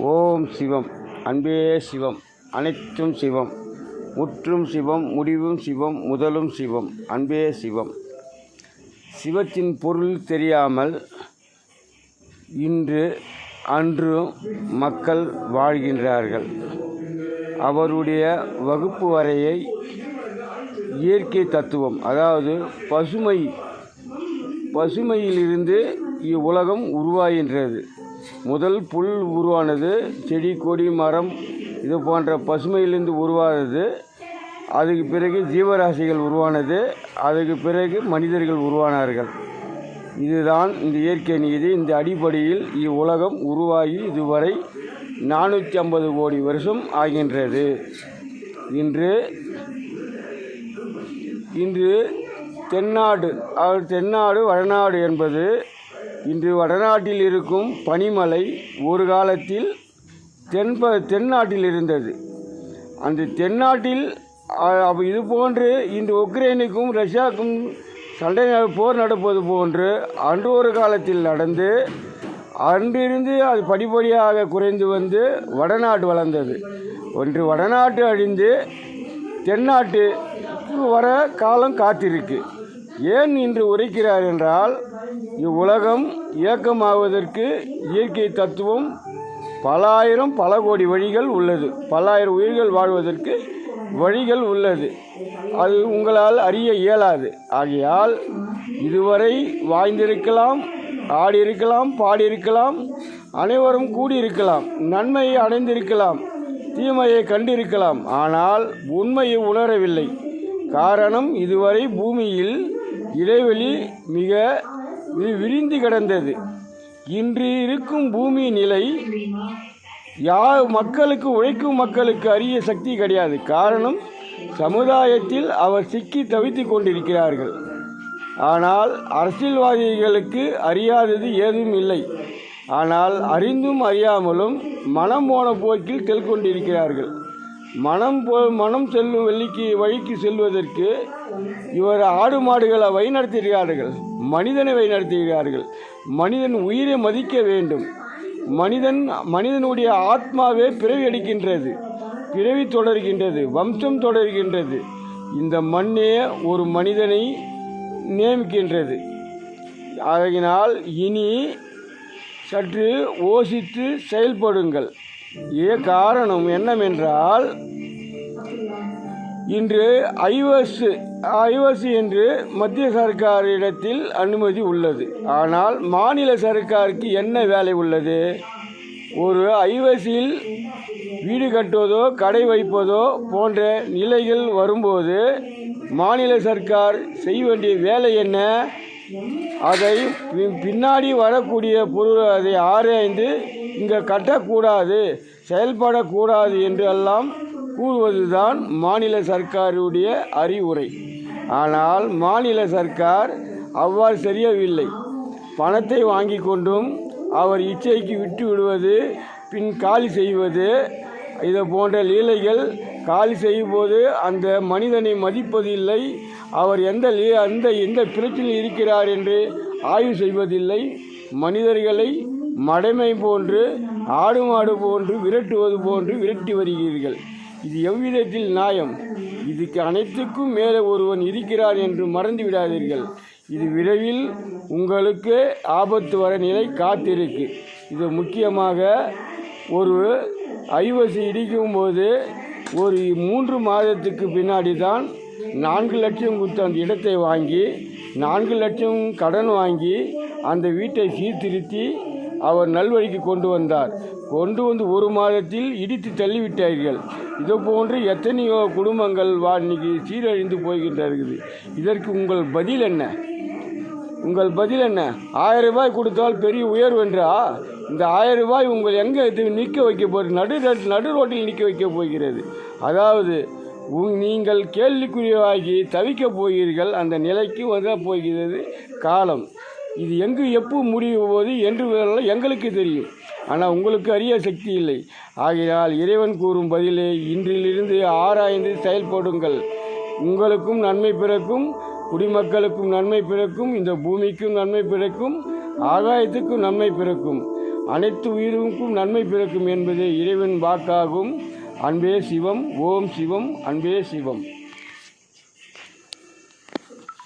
ஓம் சிவம். அன்பே சிவம், அனைத்தும் சிவம், முற்றும் சிவம், முடிவும் சிவம், முதலும் சிவம். அன்பே சிவம். சிவத்தின் பொருள் தெரியாமல் அன்றும் மக்கள் வாழ்கின்றார்கள். அவருடைய வகுப்பு வரையை இயற்கை தத்துவம், அதாவது பசுமையிலிருந்து இவ்வுலகம் உருவாகின்றது. முதல் புல் உருவானது, செடி கொடி மரம் இது போன்ற பசுமையிலிருந்து உருவானது. அதுக்கு பிறகு ஜீவராசிகள் உருவானது. அதுக்கு பிறகு மனிதர்கள் உருவானார்கள். இதுதான் இந்த இயற்கை நீதி. இந்த அடிப்படையில் இவ்வுலகம் உருவாகி இதுவரை 450 கோடி வருஷம் ஆகின்றது. இன்று தென்னாடு வடநாடு என்பது, இன்று வடநாட்டில் இருக்கும் பனிமலை ஒரு காலத்தில் தென்னாட்டில் இருந்தது. அந்த தென்னாட்டில் இது போன்று இன்று உக்ரைனுக்கும் ரஷ்யாவுக்கும் போர் நடப்பது போன்று அன்று ஒரு காலத்தில் நடந்து, அன்றிருந்து அது படிப்படியாக குறைந்து வந்து வடநாடு வளர்ந்தது. ஒன்று வடநாட்டு அழிந்து தென்னாட்டு வர காலம் காத்திருக்கு. ஏன் இன்று உரைக்கிறார் என்றால், இவ்வுலகம் இயக்கமாவதற்கு இயற்கை தத்துவம் பல கோடி வழிகள் உள்ளது. பல்லாயிரம் உயிர்கள் வாழ்வதற்கு வழிகள் உள்ளது. அது உங்களால் அறிய இயலாது. ஆகையால் இதுவரை வாழ்ந்திருக்கலாம், ஆடியிருக்கலாம், பாடியிருக்கலாம், அனைவரும் கூடியிருக்கலாம், நன்மையை அடைந்திருக்கலாம், தீமையை கண்டிருக்கலாம். ஆனால் உண்மையை உணரவில்லை. காரணம், இதுவரை பூமியில் இடைவெளி மிக விரிந்து கிடந்தது. இன்று இருக்கும் பூமி நிலை உழைக்கும் மக்களுக்கு அறிய சக்தி கிடையாது. காரணம், சமுதாயத்தில் அவர் சிக்கி தவித்து கொண்டிருக்கிறார்கள். ஆனால் அரசியல்வாதிகளுக்கு அறியாதது ஏதும் இல்லை. ஆனால் அறிந்தும் அறியாமலும் மனம் போன போக்கில் கொண்டிருக்கிறார்கள். மனம் செல்லும் வழிக்கு செல்வதற்கு இவர் ஆடு மாடுகளை வழிநடத்துகிறார்கள், மனிதனை வழிநடத்துகிறார்கள். மனிதன் உயிரை மதிக்க வேண்டும். மனிதனுடைய ஆத்மாவே பிறவி எடுக்கின்றது, பிறவி தொடர்கின்றது, வம்சம் தொடர்கின்றது. இந்த மண்ணே ஒரு மனிதனை நியமிக்கின்றது. ஆகையினால் இனி சற்று யோசித்து செயல்படுங்கள். காரணம் என்னவென்றால், இன்று ஐவஸ் என்று மத்திய சர்க்காரிடத்தில் அனுமதி உள்ளது. ஆனால் மாநில சர்க்காருக்கு என்ன வேலை உள்ளது? ஒரு ஐவஸில் வீடு கட்டுவதோ கடை வைப்பதோ போன்ற நிலைகள் வரும்போது மாநில சர்க்கார் செய்ய வேண்டிய வேலை என்ன? அதை பின்னாடி வரக்கூடிய பொருள் அதை ஆராய்ந்து இங்கே கட்டக்கூடாது, செயல்படக்கூடாது என்று எல்லாம் கூறுவதுதான் மாநில சர்க்காருடைய அறிவுரை. ஆனால் மாநில சர்க்கார் அவ்வாறு செய்யவில்லை. பணத்தை வாங்கி கொண்டும் அவர் இச்சைக்கு விட்டு விடுவது, பின் காலி செய்வது, இதை போன்ற லீலைகள். காலி செய்யும்போது அந்த மனிதனை மதிப்பதில்லை. அவர் எந்த பிரச்சனையில் இருக்கிறார் என்று ஆய்வு செய்வதில்லை. மனிதர்களை மடமை போன்று, ஆடு மாடு போன்று விரட்டுவது போன்று விரட்டி வருகிறீர்கள். இது எவ்விதத்தில் நியாயம்? இதுக்கு அனைத்துக்கும் மேலே ஒருவன் இருக்கிறார் என்று மறந்து விடாதீர்கள். இது விரைவில் உங்களுக்கு ஆபத்து வர நிலை காத்திருக்கு. இது முக்கியமாக ஒரு ஐவசி இடிக்கும் போது ஒரு 3 மாதத்துக்கு பின்னாடி தான் 4 லட்சம் கொடுத்து அந்த இடத்தை வாங்கி, 4 லட்சம் கடன் வாங்கி அந்த வீட்டை சீர்திருத்தி அவர் நல்வழிக்கு கொண்டு வந்தார். கொண்டு வந்து 1 மாதத்தில் இடித்து தள்ளிவிட்டார்கள். இது போன்று எத்தனையோ குடும்பங்கள் இன்னைக்கு சீரழிந்து போய்கின்றது. இதற்கு உங்கள் பதில் என்ன? 1000 ரூபாய் கொடுத்தால் பெரிய உயர்வென்றா? இந்த 1000 ரூபாய் உங்கள் எங்கே நிற்க வைக்க போகிறது? நடு ரோட்டில் நிற்க வைக்க போகிறது. அதாவது நீங்கள் கேள்விக்குறியாகி தவிக்க போகிறீர்கள். அந்த நிலைக்கு வந்து போகிறது காலம். இது எப்போ முடிவு போது என்று எங்களுக்கு தெரியும். ஆனால் உங்களுக்கு அறிய சக்தி இல்லை. ஆகையால் இறைவன் கூறும் பதிலை இன்றிலிருந்து ஆராய்ந்து செயல்படுங்கள். உங்களுக்கும் நன்மை பிறக்கும், குடிமக்களுக்கும் நன்மை பிறக்கும், இந்த பூமிக்கும் நன்மை பிறக்கும், ஆகாயத்துக்கும் நன்மை பிறக்கும். அனைத்து உயிருக்கும் நன்மை பிறக்கும் என்பது இறைவன் வாக்காகும். அன்பே சிவம். ஓம் சிவம். அன்பே சிவம்.